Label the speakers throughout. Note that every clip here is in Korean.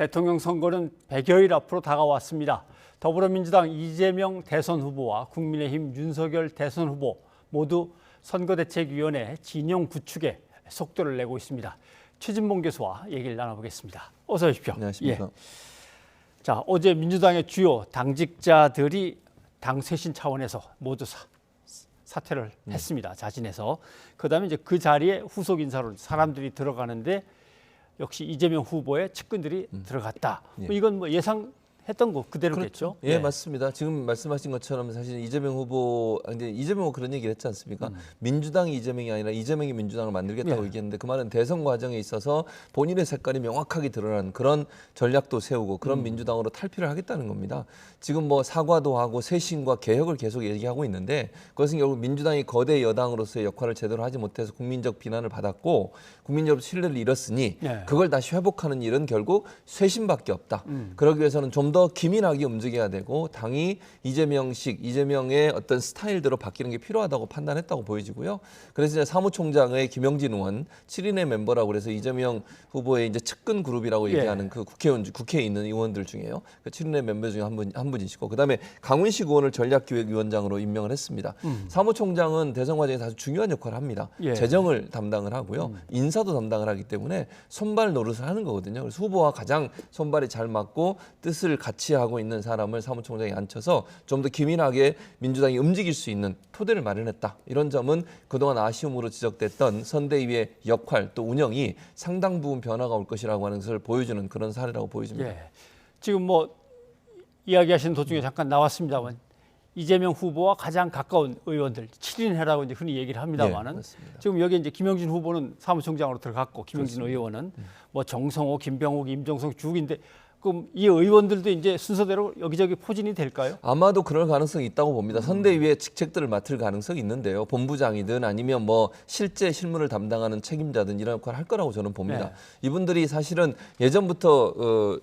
Speaker 1: 대통령 선거는 100여일 앞으로 다가왔습니다. 더불어민주당 이재명 대선 후보와 국민의힘 윤석열 대선 후보 모두 선거대책위원회 진영 구축에 속도를 내고 있습니다. 최진봉 교수와 얘기를 나눠보겠습니다. 어서 오십시오.
Speaker 2: 안녕하십니까.
Speaker 1: 자, 어제 민주당의 주요 당직자들이 당 쇄신 차원에서 모두 사퇴를 했습니다. 자진해서. 그다음에 이제 그 자리에 후속 인사로 사람들이 들어가는데 역시 이재명 후보의 측근들이 들어갔다. 이건 뭐 예상했던 거 그대로겠죠?
Speaker 2: 그렇죠. 예, 맞습니다. 지금 말씀하신 것처럼 사실 이재명 후보 그런 얘기를 했지 않습니까? 민주당이 이재명이 아니라 이재명이 민주당을 만들겠다고 얘기했는데 그 말은 대선 과정에 있어서 본인의 색깔이 명확하게 드러난 그런 전략도 세우고 그런 민주당으로 탈피를 하겠다는 겁니다. 지금 뭐 사과도 하고 쇄신과 개혁을 계속 얘기하고 있는데 그것은 결국 민주당이 거대 여당으로서의 역할을 제대로 하지 못해서 국민적 비난을 받았고 국민적 신뢰를 잃었으니 그걸 다시 회복하는 일은 결국 쇄신밖에 없다. 그러기 위해서는 좀 더 기민하게 움직여야 되고 당이 이재명의 어떤 스타일대로 바뀌는 게 필요하다고 판단했다고 보여지고요. 그래서 이제 사무총장의 김영진 의원 7인의 멤버라고 그래서 이재명 후보의 이제 측근 그룹이라고 얘기하는 그 국회에 있는 의원들 중에요. 그 7인의 멤버 중에 한 분이시고 그다음에 강훈식 의원을 전략기획위원장으로 임명을 했습니다. 사무총장은 대선 과정에서 아주 중요한 역할을 합니다. 재정을 담당을 하고요. 인사도 담당을 하기 때문에 손발 노릇을 하는 거거든요. 그래서 후보와 가장 손발이 잘 맞고 뜻을 같이 하고 있는 사람을 사무총장에 앉혀서 좀 더 기민하게 민주당이 움직일 수 있는 토대를 마련했다. 이런 점은 그동안 아쉬움으로 지적됐던 선대위의 역할 또 운영이 상당 부분 변화가 올 것이라고 하는 것을 보여주는 그런 사례라고 보여집니다.
Speaker 1: 지금 뭐 이야기하시는 도중에 잠깐 나왔습니다만 이재명 후보와 가장 가까운 의원들 7인회라고 이제 흔히 얘기를 합니다만은 지금 여기 이제 김영진 후보는 사무총장으로 들어갔고 김영진 의원은 뭐 정성호, 김병욱, 임종석 죽인데 그럼 이 의원들도 이제 순서대로 여기저기 포진이 될까요?
Speaker 2: 아마도 그럴 가능성이 있다고 봅니다. 선대위의 직책들을 맡을 가능성이 있는데요. 본부장이든 아니면 뭐 실제 실무를 담당하는 책임자든 이런 역할을 할 거라고 저는 봅니다. 이분들이 사실은 예전부터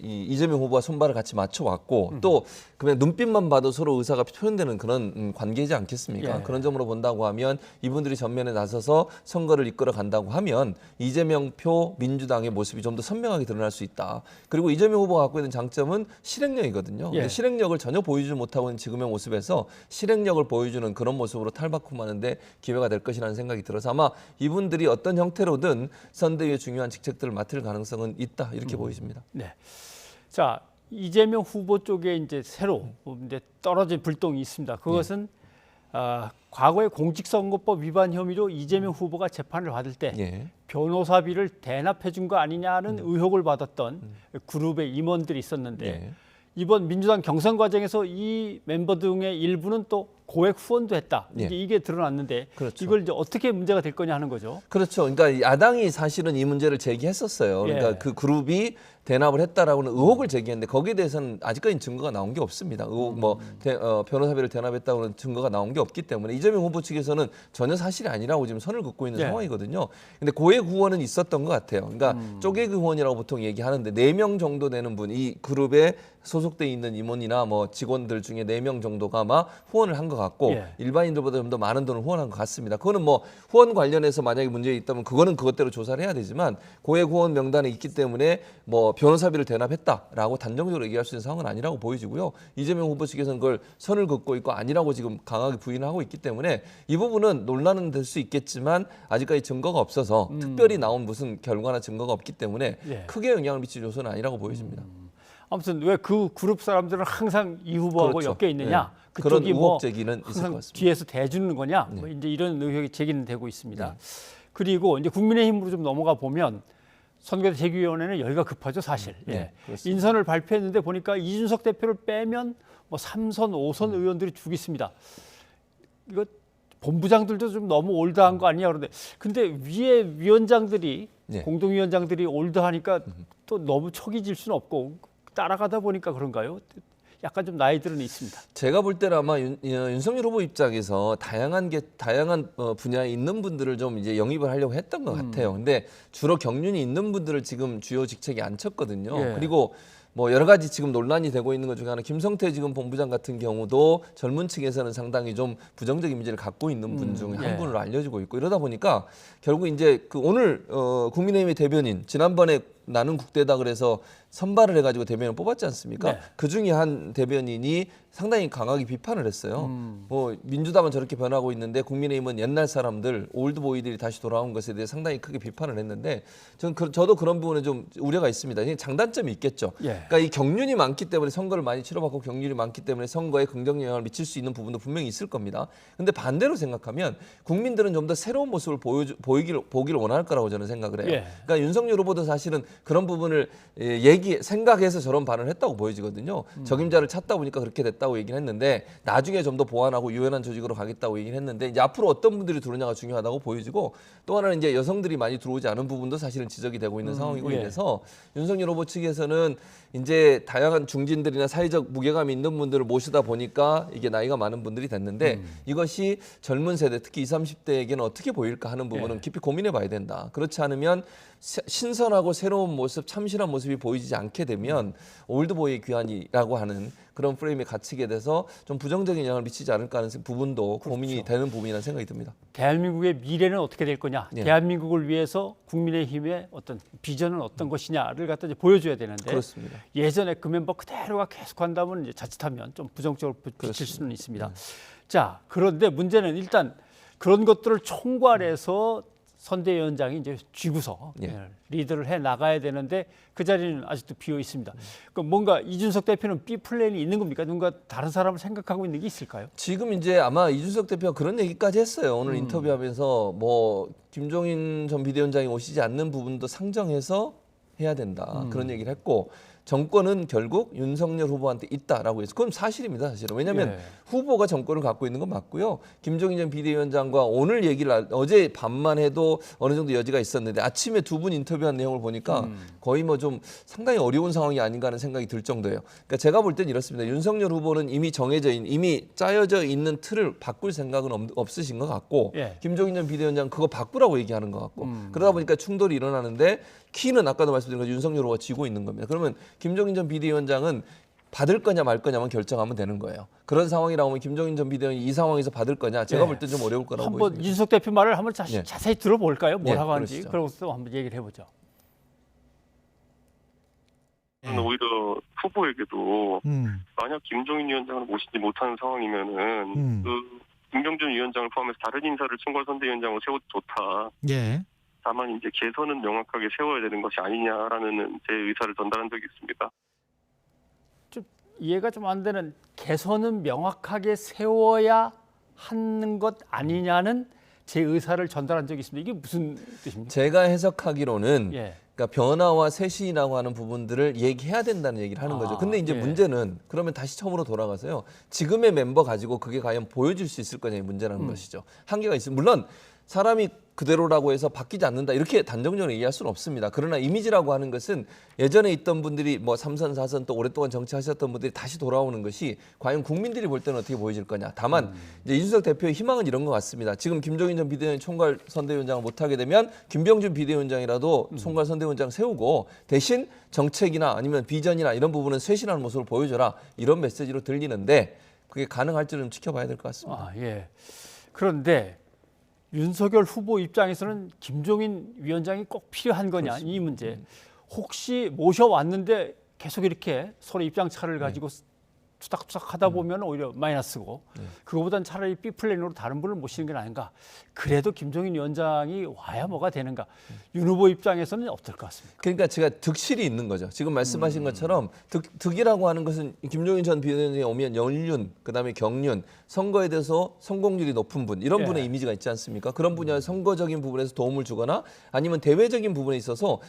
Speaker 2: 이재명 후보와 손발을 같이 맞춰왔고 또 그냥 눈빛만 봐도 서로 의사가 표현되는 그런 관계이지 않겠습니까? 그런 점으로 본다고 하면 이분들이 전면에 나서서 선거를 이끌어 간다고 하면 이재명 표 민주당의 모습이 좀 더 선명하게 드러날 수 있다. 그리고 이재명 후보가 갖고 있는 장점은 실행력이거든요. 근데 실행력을 전혀 보여주지 못하고 있는 지금의 모습에서 실행력을 보여주는 그런 모습으로 탈바꿈하는데 기회가 될 것이라는 생각이 들어서 아마 이분들이 어떤 형태로든 선대위의 중요한 직책들을 맡을 가능성은 있다 이렇게 보여집니다.
Speaker 1: 자, 이재명 후보 쪽에 이제 새로 이제 떨어진 불똥이 있습니다. 그것은 과거에 공직선거법 위반 혐의로 이재명 후보가 재판을 받을 때 변호사비를 대납해 준 거 아니냐는 의혹을 받았던 그룹의 임원들이 있었는데 이번 민주당 경선 과정에서 이 멤버 등의 일부는 또 고액 후원도 했다. 이게 드러났는데 이걸 이제 어떻게 문제가 될 거냐 하는 거죠.
Speaker 2: 그렇죠. 그러니까 야당이 사실은 이 문제를 제기했었어요. 그러니까 그 그룹이 대납을 했다라고는 의혹을 제기했는데 거기에 대해서는 아직까지 증거가 나온 게 없습니다. 의혹 변호사비를 대납했다고는 증거가 나온 게 없기 때문에 이재명 후보 측에서는 전혀 사실이 아니라고 지금 선을 긋고 있는 상황이거든요. 근데 고액 후원은 있었던 것 같아요. 그러니까 쪼개기 후원이라고 보통 얘기하는데 4명 정도 되는 분, 이 그룹에 소속돼 있는 임원이나 뭐 직원들 중에 4명 정도가 아마 후원을 한 것 같고 일반인들보다 좀 더 많은 돈을 후원한 것 같습니다. 그거는 뭐 후원 관련해서 만약에 문제가 있다면 그거는 그것대로 조사를 해야 되지만 고액 후원 명단에 있기 때문에 뭐 변호사비를 대납했다라고 단정적으로 얘기할 수 있는 상황은 아니라고 보여지고요. 이재명 후보 측에서는 그걸 선을 긋고 있고 아니라고 지금 강하게 부인하고 있기 때문에 이 부분은 논란은 될 수 있겠지만 아직까지 증거가 없어서 특별히 나온 무슨 결과나 증거가 없기 때문에 크게 영향을 미칠 요소는 아니라고 보여집니다.
Speaker 1: 아무튼 왜 그 그룹 사람들은 항상 이 후보하고 엮여 있느냐?
Speaker 2: 그런
Speaker 1: 그쪽이
Speaker 2: 의혹 제기는 있을 것
Speaker 1: 항상
Speaker 2: 같습니다.
Speaker 1: 뒤에서 대주는 거냐? 뭐 이제 이런 의혹이 제기는 되고 있습니다. 그리고 이제 국민의힘으로 좀 넘어가 보면 선거대책위원회는 여기가 급하죠, 사실. 인선을 발표했는데 보니까 이준석 대표를 빼면 뭐 3선, 5선 의원들이 죽 있습니다. 이거 본부장들도 좀 너무 올드한 거 아니냐 그러는데 근데 위에 위원장들이 공동위원장들이 올드하니까 또 너무 척이 질 수는 없고 따라가다 보니까 그런가요? 약간 좀 나이들은 있습니다.
Speaker 2: 제가 볼 때는 아마 윤석열 후보 입장에서 다양한 분야에 있는 분들을 좀 이제 영입을 하려고 했던 것 같아요. 근데 주로 경륜이 있는 분들을 지금 주요 직책에 앉혔거든요. 그리고 뭐 여러 가지 지금 논란이 되고 있는 것 중에 하나 김성태 지금 본부장 같은 경우도 젊은 층에서는 상당히 좀 부정적 이미지를 갖고 있는 분 중에 한 분으로 알려지고 있고 이러다 보니까 결국 이제 그 오늘 국민의힘의 대변인 지난번에 나는 국대다 그래서 선발을 해가지고 대변인을 뽑았지 않습니까?
Speaker 1: 네.
Speaker 2: 그 중에 한 대변인이 상당히 강하게 비판을 했어요. 뭐 민주당은 저렇게 변하고 있는데 국민의힘은 옛날 사람들, 올드보이들이 다시 돌아온 것에 대해 상당히 크게 비판을 했는데 저도 그런 부분에 좀 우려가 있습니다. 장단점이 있겠죠. 그러니까 이 경륜이 많기 때문에 선거를 많이 치러봤고 경륜이 많기 때문에 선거에 긍정적 영향을 미칠 수 있는 부분도 분명히 있을 겁니다. 근데 반대로 생각하면 국민들은 좀 더 새로운 모습을 보기를 원할 거라고 저는 생각을 해요. 그러니까 윤석열 후보도 사실은 그런 부분을 생각해서 저런 발언을 했다고 보여지거든요. 적임자를 찾다 보니까 그렇게 됐다고 얘기를 했는데 나중에 좀 더 보완하고 유연한 조직으로 가겠다고 얘기를 했는데 이제 앞으로 어떤 분들이 들어오냐가 중요하다고 보여지고 또 하나는 이제 여성들이 많이 들어오지 않은 부분도 사실은 지적이 되고 있는 상황이고 이래서 윤석열 후보 측에서는 이제 다양한 중진들이나 사회적 무게감이 있는 분들을 모시다 보니까 이게 나이가 많은 분들이 됐는데 이것이 젊은 세대 특히 20, 30대에게는 어떻게 보일까 하는 부분은 깊이 고민해 봐야 된다. 그렇지 않으면 신선하고 새로운 모습, 참신한 모습이 보이지 않게 되면 올드보이의 귀환이라고 하는 그런 프레임에 갇히게 돼서 좀 부정적인 영향을 미치지 않을까 하는 부분도 고민이 되는 부분이라는 생각이 듭니다.
Speaker 1: 대한민국의 미래는 어떻게 될 거냐, 대한민국을 위해서 국민의힘의 어떤 비전은 어떤 것이냐를 갖다 이제 보여줘야 되는데
Speaker 2: 그렇습니다.
Speaker 1: 예전에 그 멤버 그대로가 계속한다면 이제 자칫하면 좀 부정적으로 비칠 수는 있습니다. 자, 그런데 문제는 일단 그런 것들을 총괄해서 선대위원장이 이제 쥐고서 리드를 해 나가야 되는데 그 자리는 아직도 비어 있습니다. 그럼 뭔가 이준석 대표는 B 플랜이 있는 겁니까? 누군가 다른 사람을 생각하고 있는 게 있을까요?
Speaker 2: 지금 이제 아마 이준석 대표가 그런 얘기까지 했어요. 오늘 인터뷰하면서 뭐 김종인 전 비대위원장이 오시지 않는 부분도 상정해서 해야 된다. 그런 얘기를 했고 정권은 결국 윤석열 후보한테 있다라고 해서 그건 사실입니다. 사실은. 왜냐하면 후보가 정권을 갖고 있는 건 맞고요. 김종인 전 비대위원장과 오늘 얘기를 어제 밤만 해도 어느 정도 여지가 있었는데 아침에 두 분 인터뷰한 내용을 보니까 거의 뭐 좀 상당히 어려운 상황이 아닌가 하는 생각이 들 정도예요. 그러니까 제가 볼 땐 이렇습니다. 윤석열 후보는 이미 이미 짜여져 있는 틀을 바꿀 생각은 없으신 것 같고 김종인 전 비대위원장 그거 바꾸라고 얘기하는 것 같고 그러다 보니까 충돌이 일어나는데 키는 아까도 말씀드린 것처럼 윤석열 후보가 쥐고 있는 겁니다. 그러면 김종인 전 비대위원장은 받을 거냐 말 거냐만 결정하면 되는 거예요. 그런 상황이라고 하면 김종인 전 비대위원장이 이 상황에서 받을 거냐 제가 볼 때 좀 어려울 거라고 보입니다.
Speaker 1: 한번 이준석 대표 말을 한번 자세히 들어볼까요? 뭐라고 하는지. 그러고 또 한번 얘기를 해보죠.
Speaker 3: 오히려 후보에게도 만약 김종인 위원장을 모시지 못하는 상황이면은 그 김병준 위원장을 포함해서 다른 인사를 총괄선대위원장으로 세워도 좋다. 다만 이제 개선은 명확하게 세워야 되는 것이 아니냐라는 제 의사를 전달한 적이 있습니다.
Speaker 1: 좀 이해가 좀 안 되는 개선은 명확하게 세워야 하는 것 아니냐는 제 의사를 전달한 적이 있습니다. 이게 무슨 뜻입니까?
Speaker 2: 제가 해석하기로는 그러니까 변화와 쇄신이라고 하는 부분들을 얘기해야 된다는 얘기를 하는 거죠. 근데 이제 문제는 그러면 다시 처음으로 돌아가서요. 지금의 멤버 가지고 그게 과연 보여줄 수 있을 거냐의 문제라는 것이죠. 한계가 있습니다. 물론 사람이 그대로라고 해서 바뀌지 않는다 이렇게 단정적으로 얘기할 수는 없습니다. 그러나 이미지라고 하는 것은 예전에 있던 분들이 뭐 3선, 4선 또 오랫동안 정치하셨던 분들이 다시 돌아오는 것이 과연 국민들이 볼 때는 어떻게 보여질 거냐. 다만 이제 이준석 대표의 희망은 이런 것 같습니다. 지금 김종인 전 비대위원장 총괄 선대위원장을 못하게 되면 김병준 비대위원장이라도 총괄 선대위원장 세우고 대신 정책이나 아니면 비전이나 이런 부분은 쇄신하는 모습을 보여줘라. 이런 메시지로 들리는데 그게 가능할지는 지켜봐야 될 것 같습니다.
Speaker 1: 그런데 윤석열 후보 입장에서는 김종인 위원장이 꼭 필요한 거냐 이 문제. 혹시 모셔왔는데 계속 이렇게 서로 입장 차를 가지고 투닥투닥 하다 보면 오히려 마이너스고 그거보단 차라리 B 플랜으로 다른 분을 모시는 게 아닌가. 그래도 김종인 위원장이 와야 뭐가 되는가. 윤 후보 입장에서는 어떨 것 같습니까?
Speaker 2: 그러니까 제가 득실이 있는 거죠. 지금 말씀하신 것처럼 득이라고 하는 것은 김종인 전 비대위원장이 오면 연륜, 그다음에 경륜, 선거에 대해서 성공률이 높은 분 이런 분의 이미지가 있지 않습니까? 그런 분야의 선거적인 부분에서 도움을 주거나 아니면 대외적인 부분에 있어서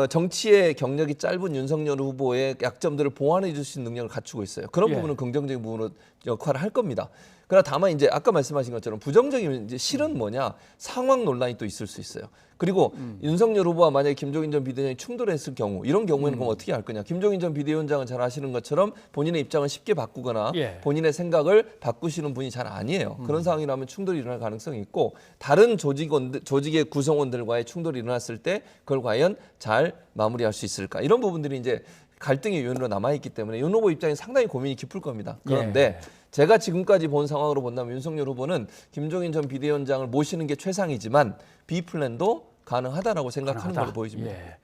Speaker 2: 정치의 경력이 짧은 윤석열 후보의 약점들을 보완해 줄 수 있는 능력을 갖추고 있어요. 그런 부분은 긍정적인 부분으로 역할을 할 겁니다. 그러나 다만 이제 아까 말씀하신 것처럼 부정적인 이제 실은 뭐냐 상황 논란이 또 있을 수 있어요. 그리고 윤석열 후보와 만약에 김종인 전 비대위원장이 충돌했을 경우 이런 경우에는 그럼 어떻게 할 거냐. 김종인 전 비대위원장은 잘 아시는 것처럼 본인의 입장을 쉽게 바꾸거나
Speaker 1: 예.
Speaker 2: 본인의 생각을 바꾸시는 분이 잘 아니에요. 그런 상황이라면 충돌이 일어날 가능성이 있고 다른 조직의 구성원들과의 충돌이 일어났을 때 그걸 과연 잘 마무리할 수 있을까. 이런 부분들이 이제 갈등의 요인으로 남아있기 때문에 윤 후보 입장에 상당히 고민이 깊을 겁니다. 그런데 제가 지금까지 본 상황으로 본다면 윤석열 후보는 김종인 전 비대위원장을 모시는 게 최상이지만 B플랜도 가능하다라고 생각하는 걸로 보여집니다.
Speaker 1: 예.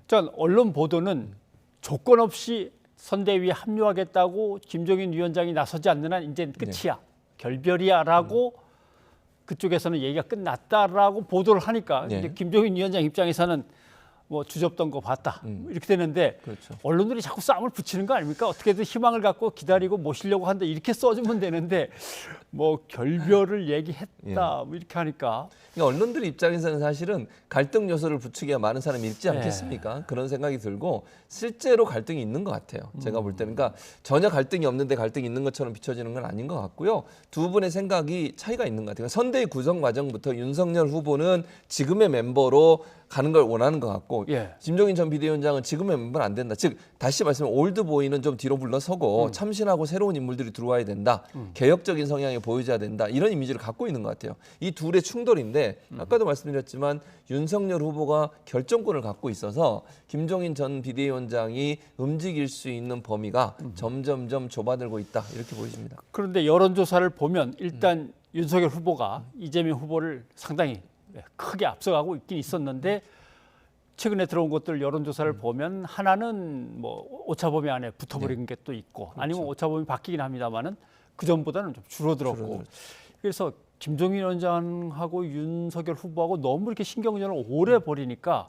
Speaker 1: 전 언론 보도는 조건 없이 선대위에 합류하겠다고 김종인 위원장이 나서지 않는 한 이제 끝이야. 결별이야라고 그쪽에서는 얘기가 끝났다라고 보도를 하니까 이제 김종인 위원장 입장에서는 뭐 주접던 거 봤다 이렇게 되는데
Speaker 2: 그렇죠.
Speaker 1: 언론들이 자꾸 싸움을 붙이는 거 아닙니까? 어떻게든 희망을 갖고 기다리고 모시려고 한다 이렇게 써주면 되는데 뭐 결별을 얘기했다 뭐 이렇게 하니까
Speaker 2: 그러니까 언론들 입장에서는 사실은 갈등 요소를 부추겨야 많은 사람이 읽지 않겠습니까? 그런 생각이 들고 실제로 갈등이 있는 것 같아요. 제가 볼 때는 그러니까 전혀 갈등이 없는데 갈등이 있는 것처럼 비춰지는 건 아닌 것 같고요. 두 분의 생각이 차이가 있는 것 같아요. 선대위 구성 과정부터 윤석열 후보는 지금의 멤버로 가는 걸 원하는 것 같고 김종인 전 비대위원장은 지금의 멤버는 안 된다. 즉 다시 말씀하면 올드보이는 좀 뒤로 물러서고 참신하고 새로운 인물들이 들어와야 된다. 개혁적인 성향이 보여줘야 된다. 이런 이미지를 갖고 있는 것 같아요. 이 둘의 충돌인데 아까도 말씀드렸지만 윤석열 후보가 결정권을 갖고 있어서 김종인 전 비대위원장이 움직일 수 있는 범위가 점점점 좁아들고 있다. 이렇게 보여집니다.
Speaker 1: 그런데 여론조사를 보면 일단 윤석열 후보가 이재명 후보를 상당히 크게 앞서가고 있긴 있었는데 최근에 들어온 것들 여론조사를 보면 하나는 뭐 오차범위 안에 붙어버린 게 또 있고 아니면 오차범위 바뀌긴 합니다만은 그 전보다는 좀 줄어들었고 그래서 김종인 위원장하고 윤석열 후보하고 너무 이렇게 신경전을 오래 벌이니까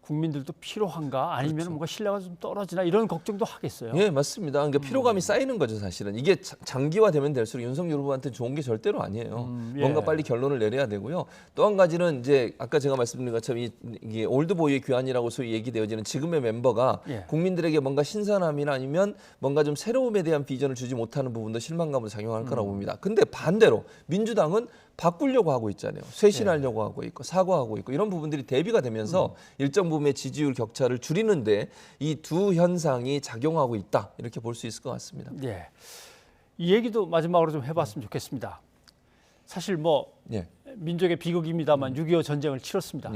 Speaker 1: 국민들도 필요한가 아니면 뭔가 신뢰가 좀 떨어지나 이런 걱정도 하겠어요.
Speaker 2: 예, 맞습니다. 그러니까 피로감이 쌓이는 거죠, 사실은. 이게 장기화되면 될수록 윤석열 후보한테 좋은 게 절대로 아니에요. 뭔가 빨리 결론을 내려야 되고요. 또 한 가지는 이제 아까 제가 말씀드린 것처럼 이게 올드보이의 귀환이라고 소위 얘기되어지는 지금의 멤버가 국민들에게 뭔가 신선함이나 아니면 뭔가 좀 새로움에 대한 비전을 주지 못하는 부분도 실망감으로 작용할 거라고 봅니다. 근데 반대로 민주당은 바꾸려고 하고 있잖아요. 쇄신하려고 하고 있고 사과하고 있고 이런 부분들이 대비가 되면서 일정 부분의 지지율 격차를 줄이는데 이 두 현상이 작용하고 있다. 이렇게 볼 수 있을 것 같습니다.
Speaker 1: 예. 이 얘기도 마지막으로 좀 해봤으면 좋겠습니다. 사실 뭐 민족의 비극입니다만 6.25 전쟁을 치렀습니다.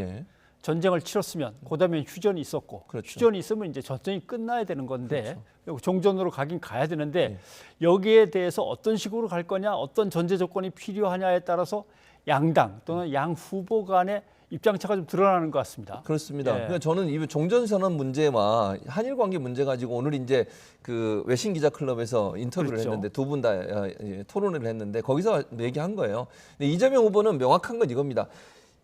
Speaker 1: 전쟁을 치렀으면 그다음에 휴전이 있었고 휴전이 있으면 이제 전쟁이 끝나야 되는 건데 종전으로 가긴 가야 되는데 여기에 대해서 어떤 식으로 갈 거냐 어떤 전제 조건이 필요하냐에 따라서 양당 또는 양 후보 간의 입장차가 좀 드러나는 것 같습니다.
Speaker 2: 그렇습니다. 그러니까 저는 이 종전선언 문제와 한일 관계 문제 가지고 오늘 이제 그 외신 기자 클럽에서 인터뷰를 했는데 두 분 다 토론을 했는데 거기서 얘기한 거예요. 근데 이재명 후보는 명확한 건 이겁니다.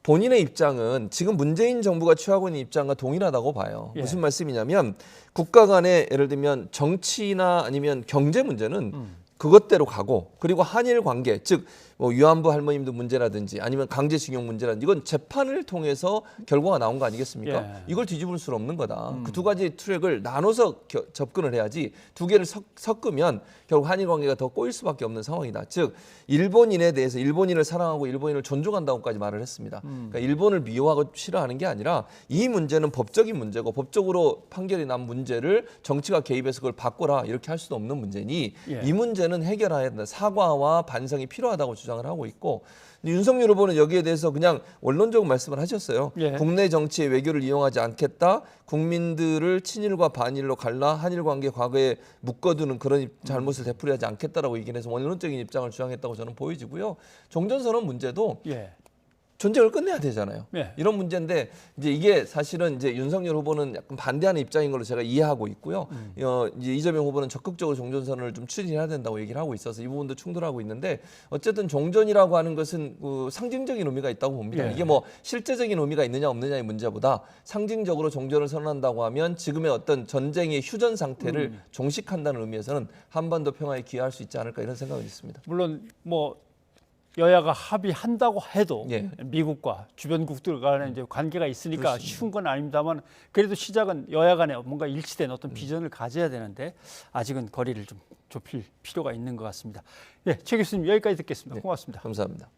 Speaker 2: 본인의 입장은 지금 문재인 정부가 취하고 있는 입장과 동일하다고 봐요. 무슨 말씀이냐면 국가 간의 예를 들면 정치나 아니면 경제 문제는 그것대로 가고 그리고 한일 관계 즉 뭐 위안부 할머님들 문제라든지 아니면 강제징용 문제라든지 이건 재판을 통해서 결과가 나온 거 아니겠습니까? 이걸 뒤집을 수는 없는 거다. 그 두 가지 트랙을 나눠서 접근을 해야지 두 개를 섞으면 결국 한일 관계가 더 꼬일 수밖에 없는 상황이다. 즉 일본인에 대해서 일본인을 사랑하고 일본인을 존중한다고까지 말을 했습니다. 그러니까 일본을 미워하고 싫어하는 게 아니라 이 문제는 법적인 문제고 법적으로 판결이 난 문제를 정치가 개입해서 그걸 바꿔라 이렇게 할 수도 없는 문제니 이 문제는 해결해야 된다. 사과와 반성이 필요하다고 주장을 하고 있고 윤석열 후보는 여기에 대해서 그냥 원론적으로 말씀을 하셨어요. 국내 정치의 외교를 이용하지 않겠다. 국민들을 친일과 반일로 갈라 한일 관계 과거에 묶어두는 그런 잘못을 되풀이하지 않겠다라고 얘기를 해서 원론적인 입장을 주장했다고 저는 보여지고요. 종전선언 문제도 전쟁을 끝내야 되잖아요. 이런 문제인데 이제 이게 사실은 이제 윤석열 후보는 약간 반대하는 입장인 걸로 제가 이해하고 있고요. 이제 이재명 후보는 적극적으로 종전선언을 좀 추진해야 된다고 얘기를 하고 있어서 이 부분도 충돌하고 있는데 어쨌든 종전이라고 하는 것은 상징적인 의미가 있다고 봅니다. 이게 뭐 실제적인 의미가 있느냐 없느냐의 문제보다 상징적으로 종전을 선언한다고 하면 지금의 어떤 전쟁의 휴전 상태를 종식한다는 의미에서는 한반도 평화에 기여할 수 있지 않을까 이런 생각은 있습니다.
Speaker 1: 물론 뭐 여야가 합의한다고 해도 미국과 주변국들 간에 이제 관계가 있으니까 쉬운 건 아닙니다만 그래도 시작은 여야 간에 뭔가 일치된 어떤 비전을 가져야 되는데 아직은 거리를 좀 좁힐 필요가 있는 것 같습니다. 최 교수님 여기까지 듣겠습니다. 고맙습니다.
Speaker 2: 감사합니다.